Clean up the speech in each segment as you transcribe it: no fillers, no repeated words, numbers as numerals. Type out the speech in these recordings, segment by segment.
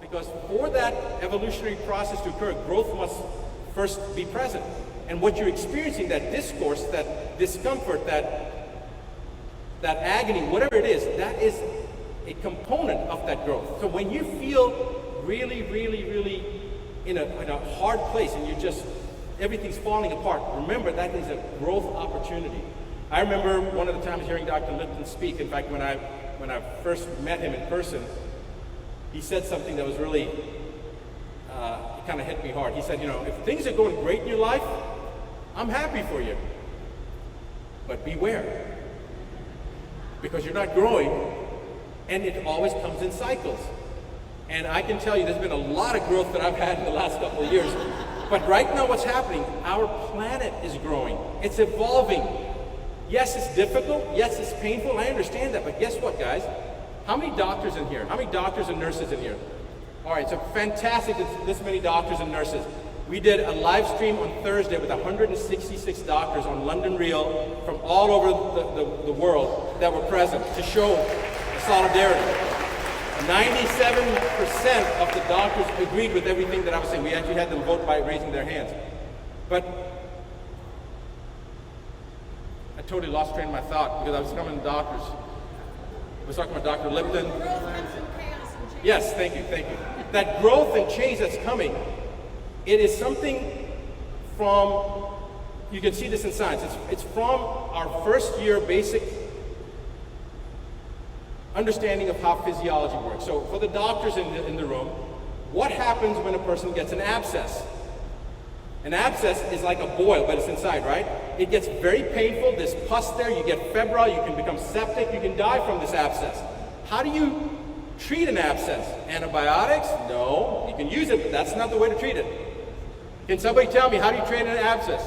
Because for that evolutionary process to occur, growth must first be present. And what you're experiencing, that discourse, that discomfort, that agony, whatever it is, that is a component of that growth. So when you feel really, really, really in a hard place and you just, everything's falling apart, remember that is a growth opportunity. I remember one of the times hearing Dr. Lipton speak. In fact, when I first met him in person, he said something that was really, it kind of hit me hard. He said, you know, if things are going great in your life, I'm happy for you. But beware, because you're not growing, and it always comes in cycles. And I can tell you there's been a lot of growth that I've had in the last couple of years. But right now what's happening, our planet is growing. It's evolving. Yes, it's difficult. Yes, it's painful. I understand that. But guess what, guys? How many doctors in here? How many doctors and nurses in here? All right, so fantastic, this many doctors and nurses. We did a live stream on Thursday with 166 doctors on London Reel from all over the world that were present to show solidarity. 97% of the doctors agreed with everything that I was saying. We actually had them vote by raising their hands. But I totally lost train of my thought because I was coming to doctors. I was talking about Dr. Lipton. Yes, thank you. That growth and change that's coming, it is something from, you can see this in science, it's from our first year basic understanding of how physiology works. So for the doctors in the room, what happens when a person gets an abscess? An abscess is like a boil, but it's inside, right? It gets very painful, there's pus there, you get febrile, you can become septic, you can die from this abscess. How do you treat an abscess? Antibiotics? No. You can use it, but that's not the way to treat it. Can somebody tell me, how do you treat an abscess?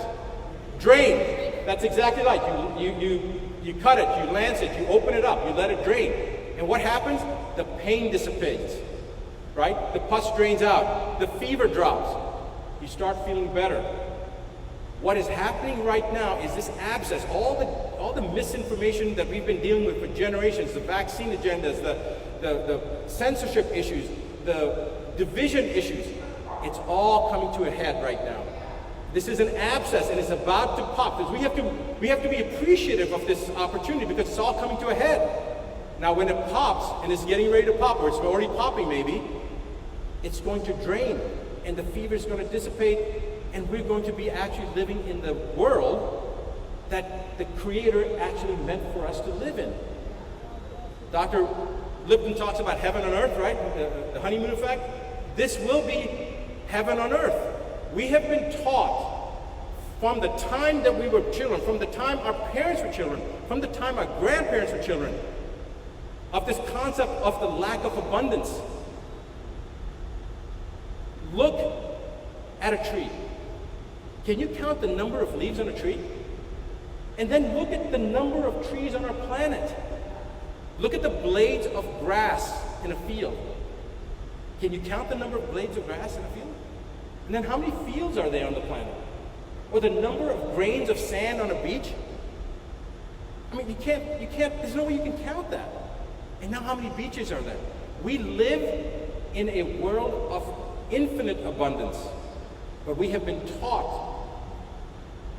Drain. That's exactly right. You cut it, you lance it, you open it up, you let it drain. And what happens? The pain dissipates, right? The pus drains out, the fever drops. You start feeling better. What is happening right now is this abscess, all the misinformation that we've been dealing with for generations, the vaccine agendas, the censorship issues, the division issues, it's all coming to a head right now. This is an abscess and it's about to pop. We have to be appreciative of this opportunity because it's all coming to a head. Now when it pops, and it's getting ready to pop, or it's already popping maybe, it's going to drain and the fever is going to dissipate and we're going to be actually living in the world that the Creator actually meant for us to live in. Dr. Lipton talks about heaven on earth, right? The honeymoon effect. This will be heaven on earth. We have been taught from the time that we were children, from the time our parents were children, from the time our grandparents were children, of this concept of the lack of abundance. Look at a tree. Can you count the number of leaves on a tree? And then look at the number of trees on our planet. Look at the blades of grass in a field. Can you count the number of blades of grass in a field? And then how many fields are there on the planet? Or the number of grains of sand on a beach? I mean, you can't, there's no way you can count that. And now how many beaches are there? We live in a world of infinite abundance, but we have been taught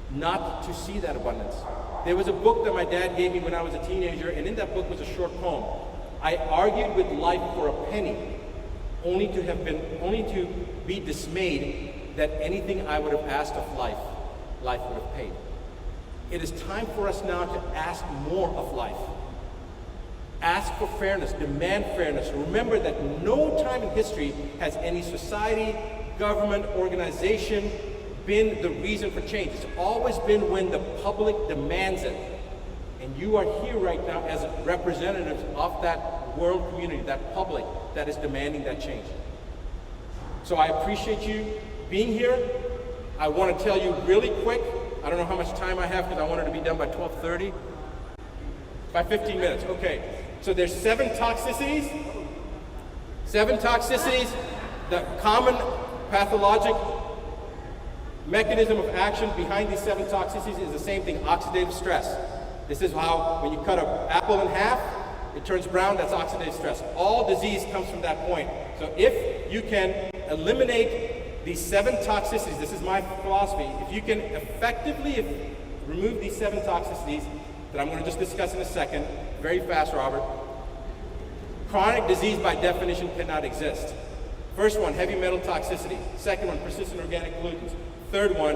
not to see that abundance. There was a book that my dad gave me when I was a teenager, and in that book was a short poem. I argued with life for a penny, only to be dismayed that anything I would have asked of life would have paid. It is time for us now to ask more of life. Ask for fairness, demand fairness. Remember that no time in history has any society, government, organization been the reason for change. It's always been when the public demands it. And you are here right now as representatives of that world community, that public that is demanding that change. So I appreciate you being here. I want to tell you really quick, I don't know how much time I have because I wanted to be done by 12:30. By 15 minutes, okay. So there's 7 toxicities. 7 toxicities. The common pathologic mechanism of action behind these 7 toxicities is the same thing, oxidative stress. This is how, when you cut an apple in half, it turns brown, that's oxidative stress. All disease comes from that point. So if you can eliminate these 7 toxicities, this is my philosophy, if you can effectively remove these 7 toxicities that I'm going to just discuss in a second, very fast, Robert, chronic disease by definition cannot exist. First one, heavy metal toxicity. Second one, persistent organic pollutants. Third one,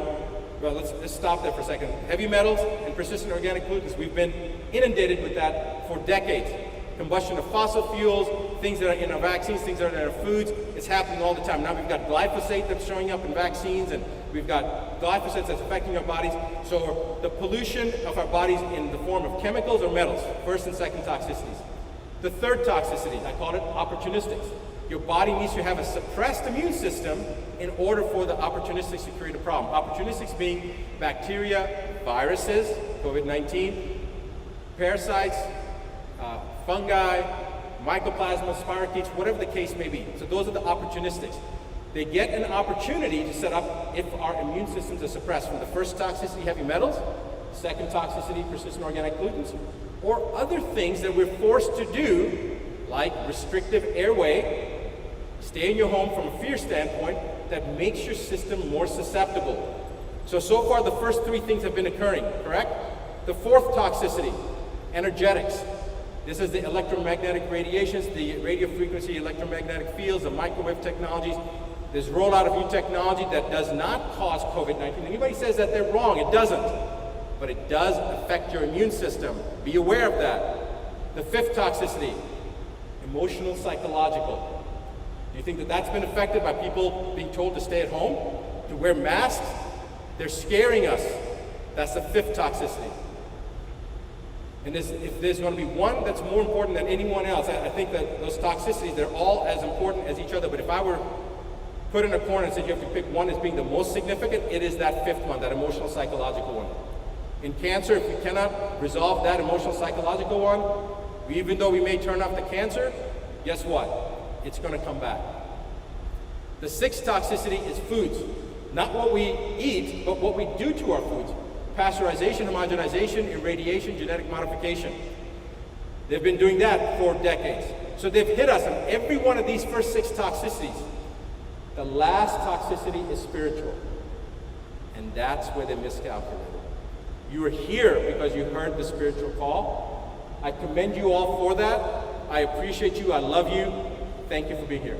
well, let's stop there for a second. Heavy metals and persistent organic pollutants, we've been inundated with that for decades. Combustion of fossil fuels, things that are in our vaccines, things that are in our foods, it's happening all the time. Now we've got glyphosate that's showing up in vaccines, and we've got glyphosate that's affecting our bodies. So the pollution of our bodies in the form of chemicals or metals, first and second toxicities. The third toxicity, I call it opportunistics. Your body needs to have a suppressed immune system in order for the opportunistics to create a problem. Opportunistics being bacteria, viruses, COVID-19, parasites, fungi, mycoplasma, spirochetes, whatever the case may be. So those are the opportunistics. They get an opportunity to set up if our immune systems are suppressed from the first toxicity, heavy metals, second toxicity, persistent organic pollutants, or other things that we're forced to do, like restrictive airway, stay in your home from a fear standpoint, that makes your system more susceptible. So far the first 3 things have been occurring, correct? The fourth toxicity, energetics. This is the electromagnetic radiations, the radio frequency electromagnetic fields, the microwave technologies. There's rollout of new technology that does not cause COVID-19. Anybody says that, they're wrong. It doesn't. But it does affect your immune system. Be aware of that. The fifth toxicity, emotional psychological. Do you think that that's been affected by people being told to stay at home, to wear masks? They're scaring us. That's the fifth toxicity. And if there's going to be one that's more important than anyone else, I think that those toxicities, they're all as important as each other. But if I were put in a corner and said you have to pick one as being the most significant, it is that fifth one, that emotional psychological one. In cancer, if we cannot resolve that emotional psychological one, even though we may turn off the cancer, guess what? It's going to come back. The sixth toxicity is foods. Not what we eat, but what we do to our foods. Pasteurization, homogenization, irradiation, genetic modification. They've been doing that for decades. So they've hit us on every one of these first six toxicities. The last toxicity is spiritual. And that's where they miscalculated. You are here because you heard the spiritual call. I commend you all for that. I appreciate you. I love you. Thank you for being here.